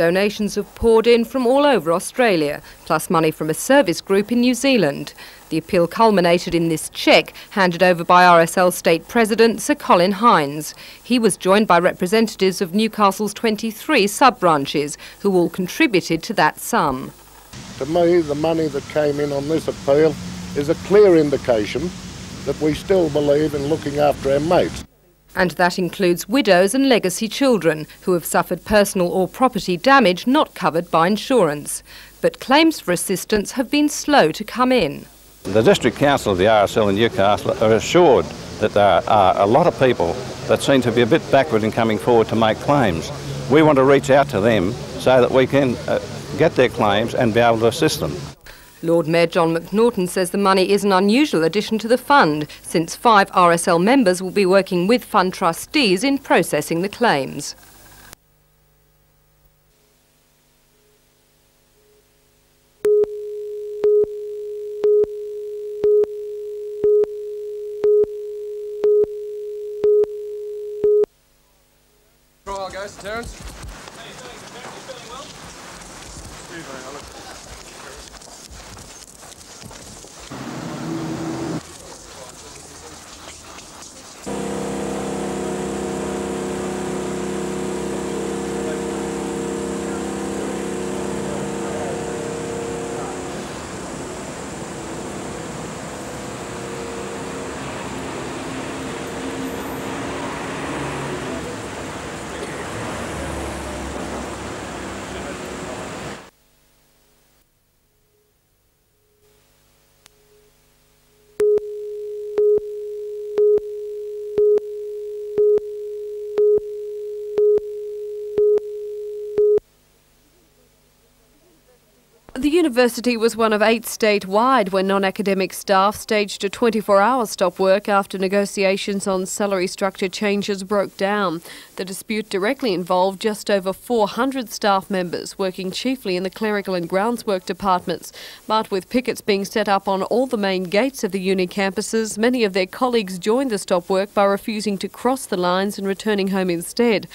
Donations have poured in from all over Australia, plus money from a service group in New Zealand. The appeal culminated in this cheque handed over by RSL State President Sir Colin Hines. He was joined by representatives of Newcastle's 23 sub-branches, who all contributed to that sum. To me, the money that came in on this appeal is a clear indication that we still believe in looking after our mates. And that includes widows and legacy children who have suffered personal or property damage not covered by insurance. But claims for assistance have been slow to come in. The District Council of the RSL in Newcastle are assured that there are a lot of people that seem to be a bit backward in coming forward to make claims. We want to reach out to them so that we can get their claims and be able to assist them. Lord Mayor John McNaughton says the money is an unusual addition to the fund, since 5 RSL members will be working with fund trustees in processing the claims. Well, guys, Terence. The university was one of 8 statewide when non-academic staff staged a 24-hour stop work after negotiations on salary structure changes broke down. The dispute directly involved just over 400 staff members working chiefly in the clerical and groundswork departments. But with pickets being set up on all the main gates of the uni campuses, many of their colleagues joined the stop work by refusing to cross the lines and returning home instead.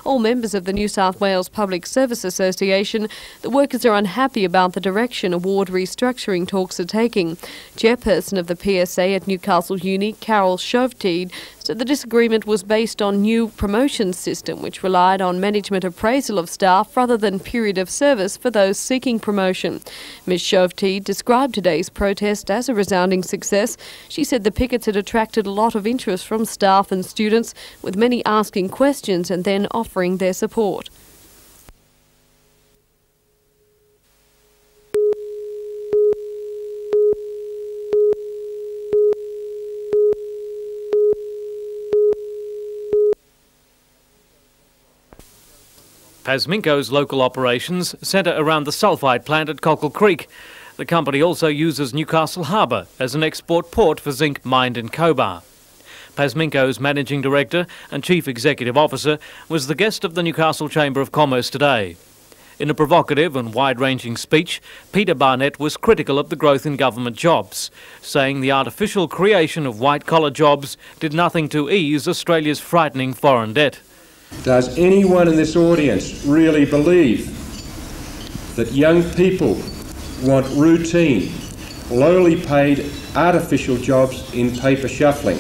All members of the New South Wales Public Service Association, the workers are unhappy about the direction award restructuring talks are taking. Chairperson of the PSA at Newcastle Uni, Carol Shovteed, said the disagreement was based on new promotion system which relied on management appraisal of staff rather than period of service for those seeking promotion. Ms Shovteed described today's protest as a resounding success. She said the pickets had attracted a lot of interest from staff and students, with many asking questions and then offering their support. Pasminco's local operations centre around the sulphide plant at Cockle Creek. The company also uses Newcastle Harbour as an export port for zinc mined in Cobar. Pasminco's Managing Director and Chief Executive Officer was the guest of the Newcastle Chamber of Commerce today. In a provocative and wide-ranging speech, Peter Barnett was critical of the growth in government jobs, saying the artificial creation of white-collar jobs did nothing to ease Australia's frightening foreign debt. Does anyone in this audience really believe that young people want routine, lowly paid, artificial jobs in paper shuffling?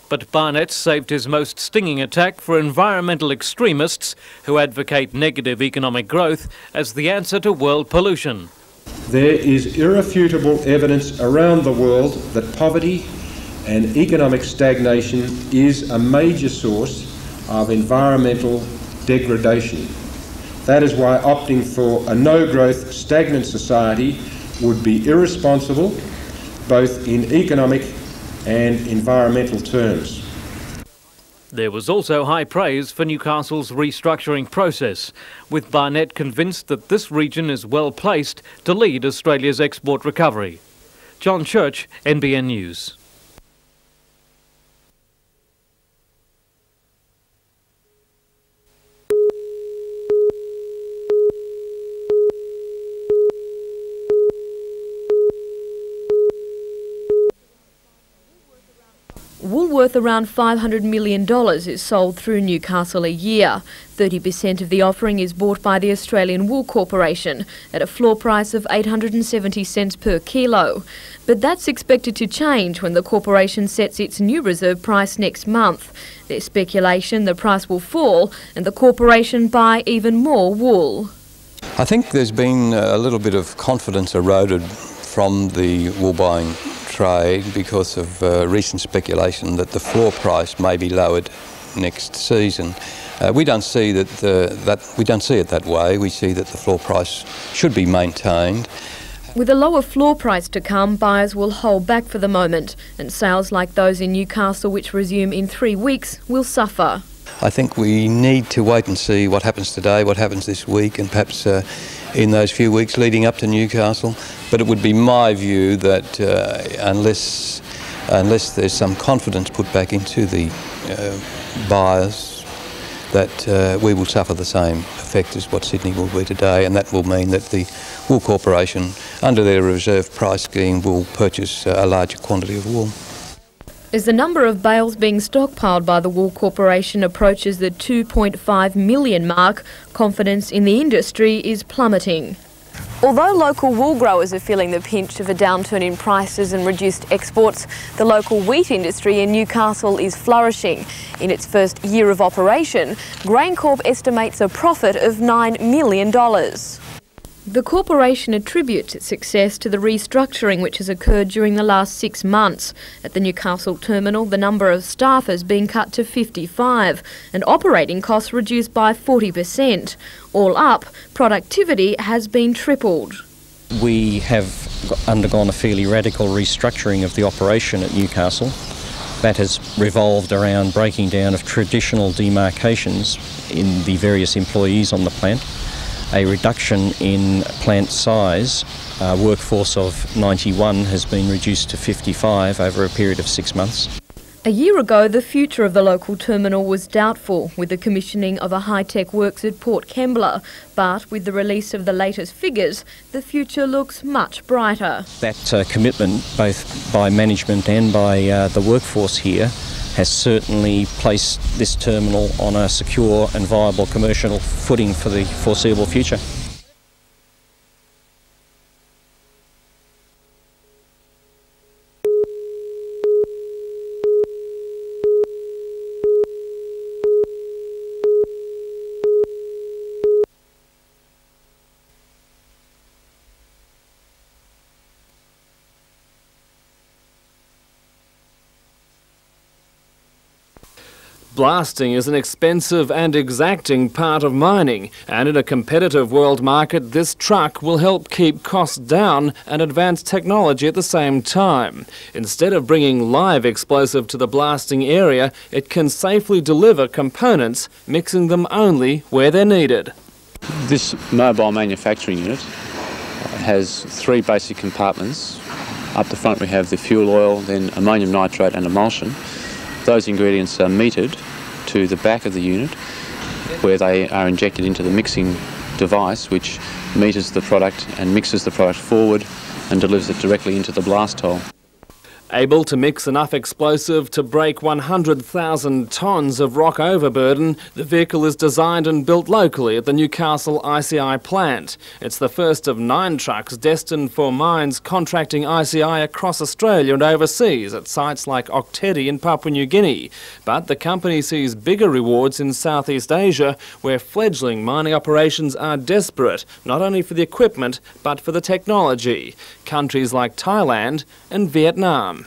But Barnett saved his most stinging attack for environmental extremists who advocate negative economic growth as the answer to world pollution. There is irrefutable evidence around the world that poverty and economic stagnation is a major source of environmental degradation. That is why opting for a no-growth, stagnant society would be irresponsible, both in economic and environmental terms. There was also high praise for Newcastle's restructuring process, with Barnett convinced that this region is well placed to lead Australia's export recovery. John Church, NBN News. Woolworths worth around $500 million is sold through Newcastle a year. 30% of the offering is bought by the Australian Wool Corporation at a floor price of 870 cents per kilo. But that's expected to change when the corporation sets its new reserve price next month. There's speculation the price will fall and the corporation buy even more wool. I think there's been a little bit of confidence eroded from the wool buying trade because of recent speculation that the floor price may be lowered next season. We don't see it that way. We see that the floor price should be maintained. With a lower floor price to come, buyers will hold back for the moment, and sales like those in Newcastle, which resume in 3 weeks, will suffer. I think we need to wait and see what happens today, what happens this week, and perhaps in those few weeks leading up to Newcastle. But it would be my view that unless there's some confidence put back into the buyers, that we will suffer the same effect as what Sydney will be today, and that will mean that the Wool Corporation, under their reserve price scheme, will purchase a larger quantity of wool. As the number of bales being stockpiled by the Wool Corporation approaches the 2.5 million mark, confidence in the industry is plummeting. Although local wool growers are feeling the pinch of a downturn in prices and reduced exports, the local wheat industry in Newcastle is flourishing. In its first year of operation, GrainCorp estimates a profit of $9 million. The corporation attributes its success to the restructuring which has occurred during the last 6 months. At the Newcastle terminal, the number of staff has been cut to 55 and operating costs reduced by 40%. All up, productivity has been tripled. We have undergone a fairly radical restructuring of the operation at Newcastle. That has revolved around breaking down of traditional demarcations in the various employees on the plant. A reduction in plant size, workforce of 91 has been reduced to 55 over a period of 6 months. A year ago, the future of the local terminal was doubtful, with the commissioning of a high-tech works at Port Kembla. But with the release of the latest figures, the future looks much brighter. That commitment, both by management and by the workforce here, has certainly placed this terminal on a secure and viable commercial footing for the foreseeable future. Blasting is an expensive and exacting part of mining, and in a competitive world market, this truck will help keep costs down and advance technology at the same time. Instead of bringing live explosive to the blasting area, it can safely deliver components, mixing them only where they're needed. This mobile manufacturing unit has 3 basic compartments. Up the front we have the fuel oil, then ammonium nitrate and emulsion. Those ingredients are metered to the back of the unit where they are injected into the mixing device which meters the product and mixes the product forward and delivers it directly into the blast hole. Able to mix enough explosive to break 100,000 tonnes of rock overburden, the vehicle is designed and built locally at the Newcastle ICI plant. It's the first of 9 trucks destined for mines contracting ICI across Australia and overseas at sites like Oktedi in Papua New Guinea. But the company sees bigger rewards in Southeast Asia, where fledgling mining operations are desperate, not only for the equipment but for the technology. Countries like Thailand and Vietnam.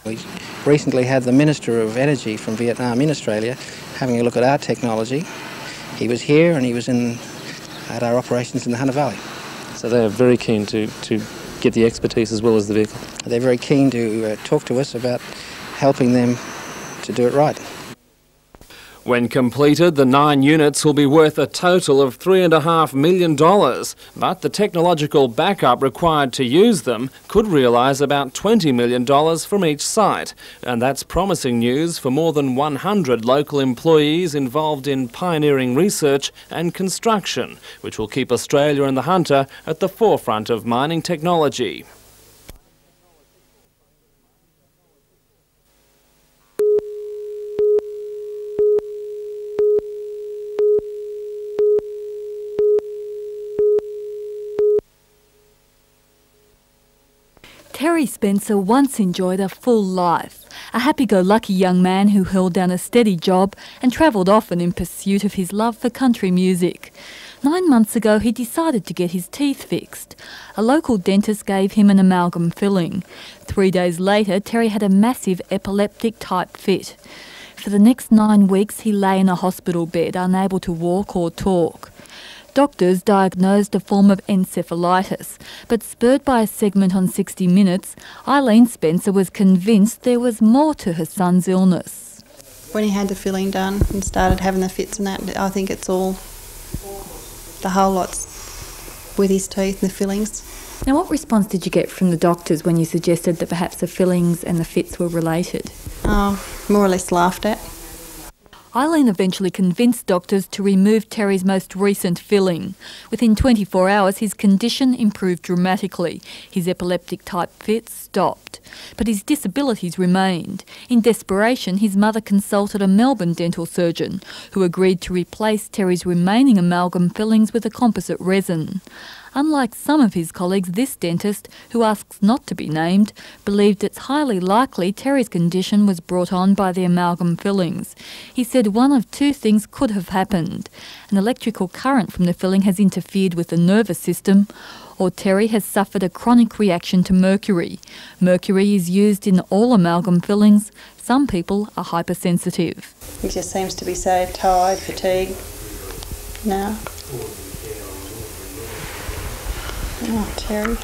We recently had the Minister of Energy from Vietnam in Australia having a look at our technology. He was here and he was at our operations in the Hunter Valley. So they're very keen to get the expertise as well as the vehicle? They're very keen to talk to us about helping them to do it right. When completed, the 9 units will be worth a total of $3.5 million, but the technological backup required to use them could realise about $20 million from each site. And that's promising news for more than 100 local employees involved in pioneering research and construction, which will keep Australia and the Hunter at the forefront of mining technology. Terry Spencer once enjoyed a full life, a happy-go-lucky young man who held down a steady job and travelled often in pursuit of his love for country music. 9 months ago he decided to get his teeth fixed. A local dentist gave him an amalgam filling. 3 days later, Terry had a massive epileptic type fit. For the next 9 weeks he lay in a hospital bed, unable to walk or talk. Doctors diagnosed a form of encephalitis, but spurred by a segment on 60 Minutes, Eileen Spencer was convinced there was more to her son's illness. When he had the filling done and started having the fits and that, I think it's all, the whole lot's with his teeth and the fillings. Now, what response did you get from the doctors when you suggested that perhaps the fillings and the fits were related? Oh, more or less laughed at. Eileen eventually convinced doctors to remove Terry's most recent filling. Within 24 hours, his condition improved dramatically. His epileptic type fits stopped. But his disabilities remained. In desperation, his mother consulted a Melbourne dental surgeon who agreed to replace Terry's remaining amalgam fillings with a composite resin. Unlike some of his colleagues, this dentist, who asks not to be named, believed it's highly likely Terry's condition was brought on by the amalgam fillings. He said one of two things could have happened. An electrical current from the filling has interfered with the nervous system, or Terry has suffered a chronic reaction to mercury. Mercury is used in all amalgam fillings. Some people are hypersensitive. He just seems to be so tired, fatigued now. Oh, Terry.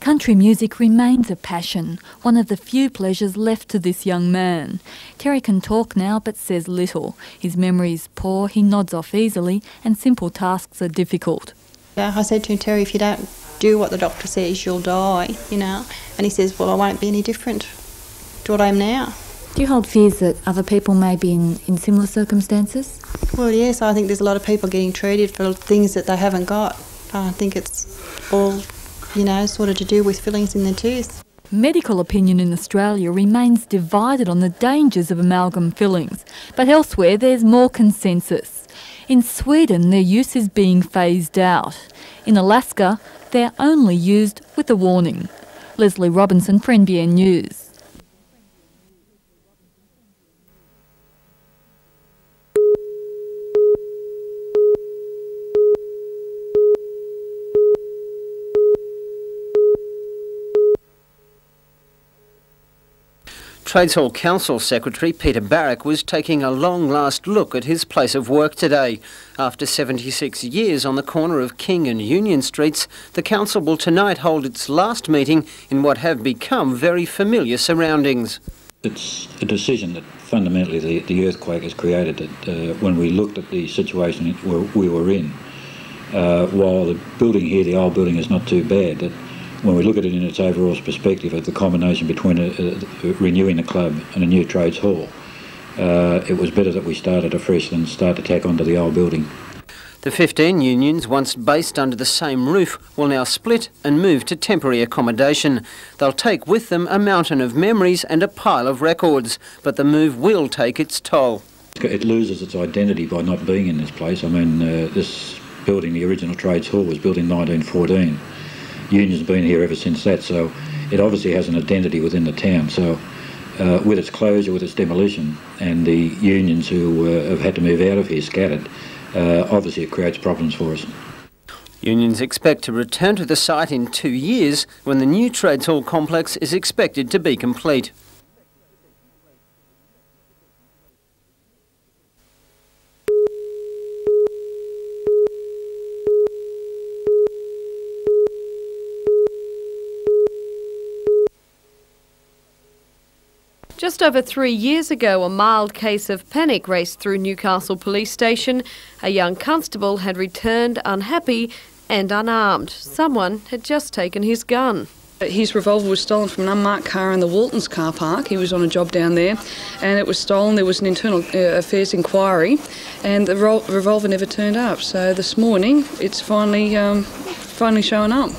Country music remains a passion, one of the few pleasures left to this young man. Terry can talk now but says little. His memory is poor, he nods off easily, and simple tasks are difficult. Yeah, I said to him, Terry, if you don't do what the doctor says, you'll die, you know. And he says, well, I won't be any different to what I am now. Do you hold fears that other people may be in similar circumstances? Well, yes, I think there's a lot of people getting treated for things that they haven't got. I think it's all, you know, sort of to do with fillings in their tooth. Medical opinion in Australia remains divided on the dangers of amalgam fillings, but elsewhere there's more consensus. In Sweden, their use is being phased out. In Alaska, they're only used with a warning. Leslie Robinson for NBN News. Trades Hall Council Secretary Peter Barrack was taking a long last look at his place of work today. After 76 years on the corner of King and Union Streets, the council will tonight hold its last meeting in what have become very familiar surroundings. It's a decision that fundamentally the earthquake has created that when we looked at the situation we were in, while the building here, the old building, is not too bad, that when we look at it in its overall perspective of the combination between renewing the club and a new trades hall, it was better that we started afresh than start to tack onto the old building. The 15 unions, once based under the same roof, will now split and move to temporary accommodation. They'll take with them a mountain of memories and a pile of records, but the move will take its toll. It loses its identity by not being in this place. I mean, this building, the original trades hall, was built in 1914. Union's been here ever since that, so it obviously has an identity within the town. So with its closure, with its demolition, and the unions who have had to move out of here scattered, obviously it creates problems for us. Unions expect to return to the site in 2 years when the new trades hall complex is expected to be complete. Just over 3 years ago, a mild case of panic raced through Newcastle Police Station. A young constable had returned unhappy and unarmed. Someone had just taken his gun. His revolver was stolen from an unmarked car in the Waltons car park. He was on a job down there and it was stolen. There was an internal affairs inquiry and the revolver never turned up. So this morning it's finally showing up.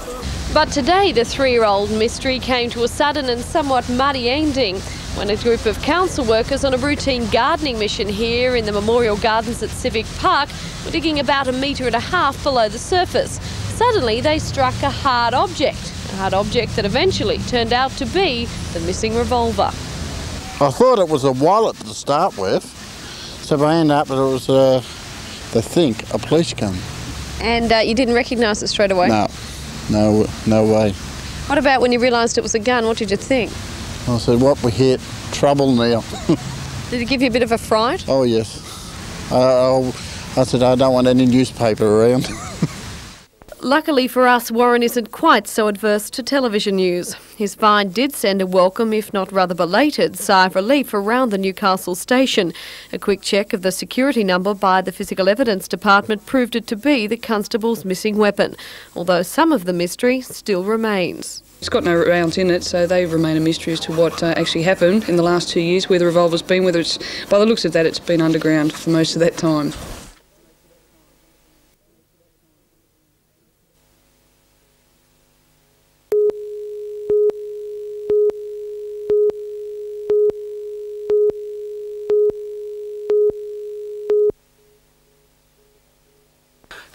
But today the 3-year-old mystery came to a sudden and somewhat muddy ending when a group of council workers on a routine gardening mission here in the Memorial Gardens at Civic Park were digging about 1.5 metres below the surface. Suddenly they struck a hard object. a hard object that eventually turned out to be the missing revolver. I thought it was a wallet to start with, so I ended up that it was, they think, a police gun. And you didn't recognise it straight away? No way. What about when you realised it was a gun? What did you think? I said, what we hit, trouble now. Did it give you a bit of a fright? Oh, yes. I said, I don't want any newspaper around. Luckily for us, Warren isn't quite so adverse to television news. His find did send a welcome, if not rather belated, sigh of relief around the Newcastle station. A quick check of the security number by the Physical Evidence Department proved it to be the constable's missing weapon, although some of the mystery still remains. It's got no rounds in it, so they remain a mystery as to what actually happened in the last 2 years, where the revolver's been, whether it's, by the looks of that, it's been underground for most of that time.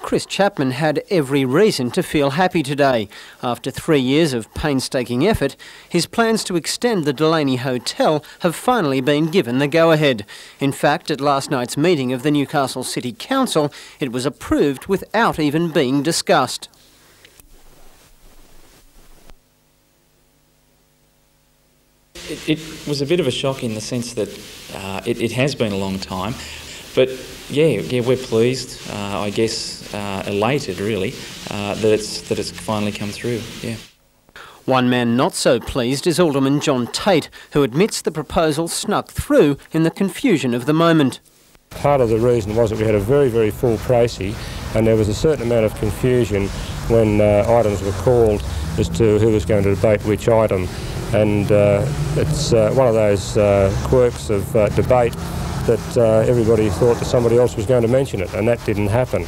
Chris Chapman had every reason to feel happy today. After 3 years of painstaking effort, his plans to extend the Delaney Hotel have finally been given the go-ahead. In fact, at last night's meeting of the Newcastle City Council, it was approved without even being discussed. It was a bit of a shock in the sense that it has been a long time, but yeah, we're pleased. I guess elated, really, that it's finally come through. Yeah. One man not so pleased is Alderman John Tate, who admits the proposal snuck through in the confusion of the moment. Part of the reason was that we had a very, very full précis, and there was a certain amount of confusion when items were called as to who was going to debate which item. And it's one of those quirks of debate that everybody thought that somebody else was going to mention it, and that didn't happen.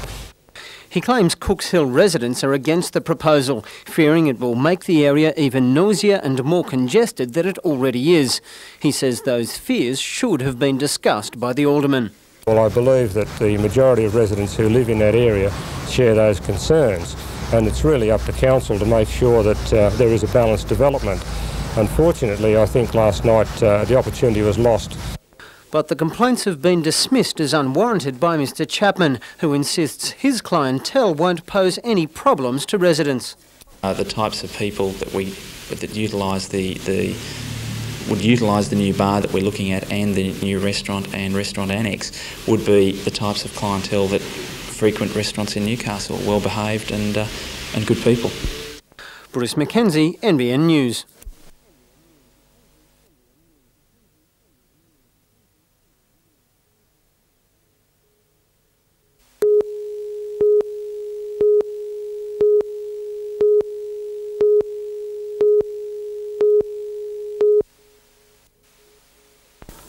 He claims Cooks Hill residents are against the proposal, fearing it will make the area even noisier and more congested than it already is. He says those fears should have been discussed by the alderman. Well, I believe that the majority of residents who live in that area share those concerns, and it's really up to council to make sure that there is a balanced development. Unfortunately, I think last night the opportunity was lost. But the complaints have been dismissed as unwarranted by Mr Chapman, who insists his clientele won't pose any problems to residents. The types of people that utilise would utilise the new bar that we're looking at and the new restaurant and restaurant annex would be the types of clientele that frequent restaurants in Newcastle, well behaved and good people. Bruce Mackenzie, NBN News.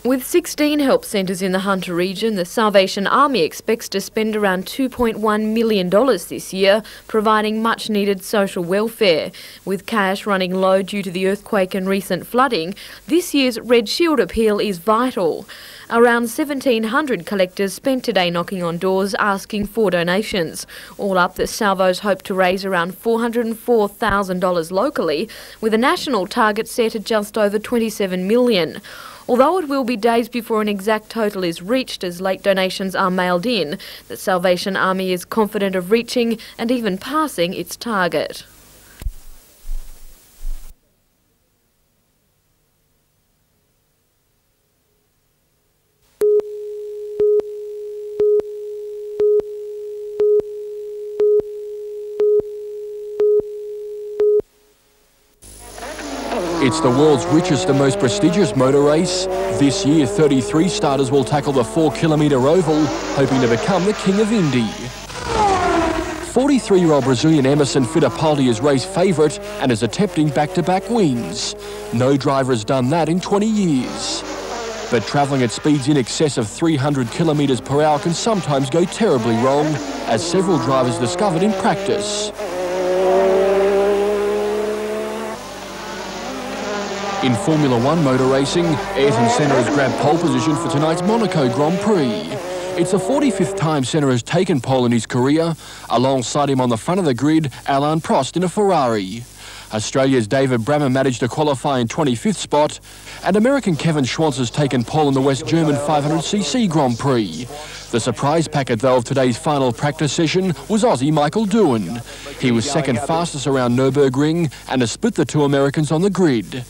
With 16 help centres in the Hunter region, the Salvation Army expects to spend around $2.1 million this year, providing much-needed social welfare. With cash running low due to the earthquake and recent flooding, this year's Red Shield appeal is vital. Around 1,700 collectors spent today knocking on doors asking for donations. All up, the Salvos hope to raise around $404,000 locally, with a national target set at just over $27 million. Although it will be days before an exact total is reached as late donations are mailed in, the Salvation Army is confident of reaching and even passing its target. It's the world's richest and most prestigious motor race. This year, 33 starters will tackle the 4-kilometre oval, hoping to become the King of Indy. 43-year-old Brazilian Emerson Fittipaldi is race favourite and is attempting back-to-back wins. No driver has done that in 20 years. But travelling at speeds in excess of 300 kilometres per hour can sometimes go terribly wrong, as several drivers discovered in practice. In Formula One motor racing, Ayrton Senna has grabbed pole position for tonight's Monaco Grand Prix. It's the 45th time Senna has taken pole in his career. Alongside him on the front of the grid, Alain Prost in a Ferrari. Australia's David Brammer managed to qualify in 25th spot, and American Kevin Schwantz has taken pole in the West German 500cc Grand Prix. The surprise packet, though, of today's final practice session was Aussie Michael Doohan. He was second fastest around Nürburgring and has split the two Americans on the grid.